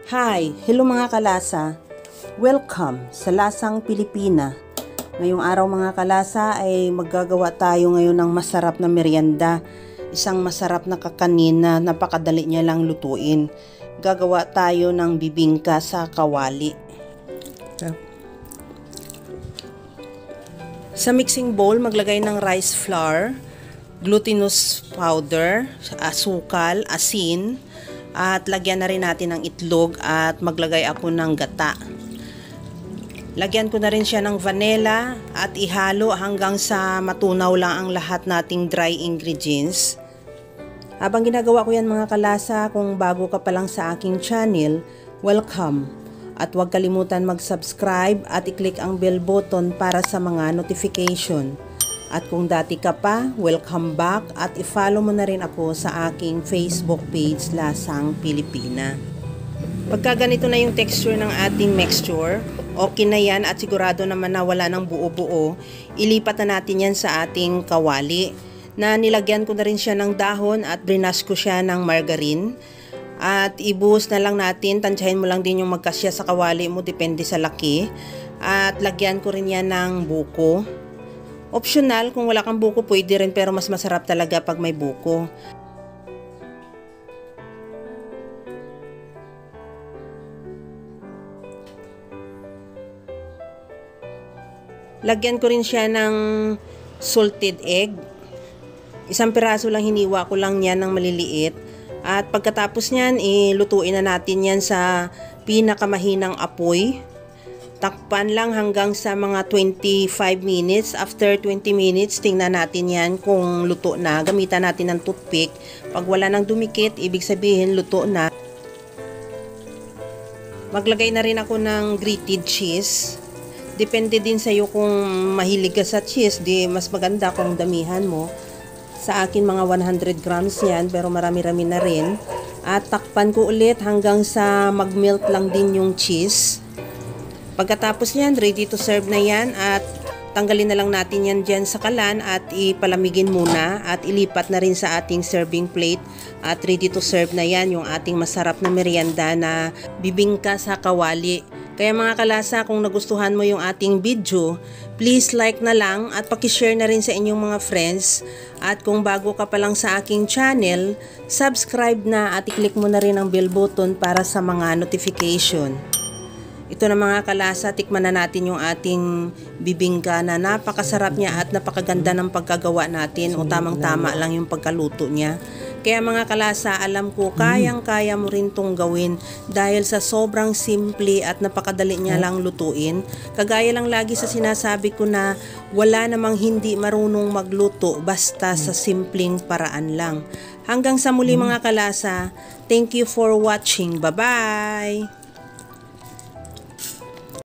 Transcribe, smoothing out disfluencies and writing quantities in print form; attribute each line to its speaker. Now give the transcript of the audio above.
Speaker 1: Hi! Hello mga kalasa! Welcome sa Lasang Pilipina. Ngayong araw mga kalasa ay maggagawa tayo ngayon ng masarap na merienda. Isang masarap na kakanin na napakadali niya lang lutuin. Gagawa tayo ng bibingka sa kawali. Sa mixing bowl, maglagay ng rice flour, glutinous powder, asukal, asin, at lagyan na rin natin ng itlog at maglagay ako ng gata. Lagyan ko na rin siya ng vanilla at ihalo hanggang sa matunaw lang ang lahat nating dry ingredients. Habang ginagawa ko yan mga kalasa, kung bago ka pa lang sa aking channel, welcome. At huwag kalimutan mag-subscribe at i-click ang bell button para sa mga notification. At kung dati ka pa, welcome back at i-follow mo na rin ako sa aking Facebook page Lasang Pilipina. Pagka ganito na yung texture ng ating mixture, okay na yan at sigurado naman na wala ng buo-buo, ilipat na natin yan sa ating kawali na nilagyan ko na rin siya ng dahon at brinash ko siya ng margarine. At ibuhos na lang natin, tansyahin mo lang din yung magkasya sa kawali mo, depende sa laki. At lagyan ko rin yan ng buko. Optional, kung wala kang buko pwede rin, pero mas masarap talaga pag may buko. Lagyan ko rin siya ng salted egg. Isang piraso lang, hiniwa ko lang yan ng maliliit. At pagkatapos niyan, lutuin na natin yan sa pinakamahinang apoy. Takpan lang hanggang sa mga 25 minutes. After 20 minutes, tingnan natin yan kung luto na. Gamitan natin ng toothpick. Pag wala nang dumikit, ibig sabihin luto na. Maglagay na rin ako ng grated cheese. Depende din sa iyo kung mahilig ka sa cheese. Di mas maganda kung damihan mo. Sa akin mga 100 grams yan, pero marami-rami na rin. At takpan ko ulit hanggang sa mag-melt lang din yung cheese. Pagkatapos yan, ready to serve na yan at tanggalin na lang natin yan dyan sa kalan at ipalamigin muna at ilipat na rin sa ating serving plate at ready to serve na yan yung ating masarap na merienda na bibingka sa kawali. Kaya mga kalasa, kung nagustuhan mo yung ating video, please like na lang at pakishare na rin sa inyong mga friends. At kung bago ka pa lang sa aking channel, subscribe na at i-click mo na rin ang bell button para sa mga notification. Ito na mga kalasa, tikman na natin yung ating bibingka na napakasarap niya at napakaganda ng pagkagawa natin o tamang-tama lang yung pagkaluto niya. Kaya mga kalasa, alam ko kayang-kaya mo rin tong gawin dahil sa sobrang simple at napakadali niya lang lutuin. Kagaya lang lagi sa sinasabi ko na wala namang hindi marunong magluto basta sa simpleng paraan lang. Hanggang sa muli mga kalasa, thank you for watching. Bye-bye!